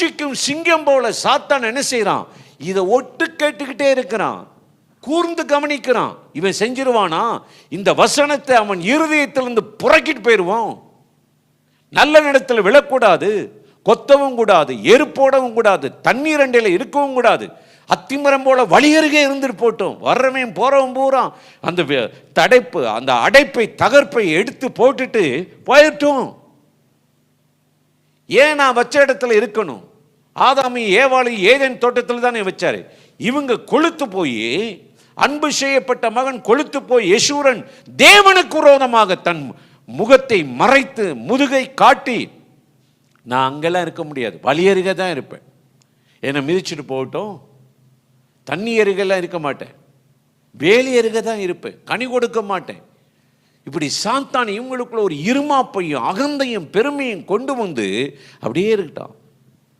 கர்ச்சிக்கும் சிங்கம் போல சாத்தான் என்ன செய்யறான்? இதை ஒட்டு கேட்டுக்கிட்டே இருக்கிறான், கூர்ந்து கவனிக்கிறான். இவன் செஞ்சிருவானா? இந்த வசனத்தை அவன் இருதயத்திலிருந்து புறக்கிட்டு போயிடுவான். நல்ல இடத்துல விழக்கூடாது, கொத்தவும் கூடாது, எருப்போடவும் கூடாது, தண்ணீர் அண்டையில் இருக்கவும் கூடாது. அத்திமரம் போல வழியருகே இருந்துட்டு போட்டோம். வர்றவன் போறவன் பூரா அந்த தடைப்பு, அந்த அடைப்பை, தகர்ப்பை எடுத்து போட்டுட்டு போயிட்டோம். ஏன் நான் வச்ச இடத்துல இருக்கணும்? ஆதாமி ஏவாளி ஏதேன் தோட்டத்தில் தானே வச்சாரு. இவங்க கொழுத்து போய், அன்பு செய்யப்பட்ட மகன் கொழுத்து போய் யெஷூரன் தேவனுக்கு விரோதமாக தன் முகத்தை மறைத்து முதுகை காட்டி, நான் அங்கெல்லாம் இருக்க முடியாது, வழி அருகே தான் இருப்பேன், என்னை மிதிச்சுட்டு போகட்டும், தண்ணி அருகெல்லாம் இருக்க மாட்டேன், வேலி அருகே தான் இருப்பேன், கனி கொடுக்க மாட்டேன். இப்படி சாத்தான் இவங்களுக்குள்ள ஒரு இருமாப்பையும் அகந்தையும் பெருமையும் கொண்டு வந்து அப்படியே இருக்கட்டான்.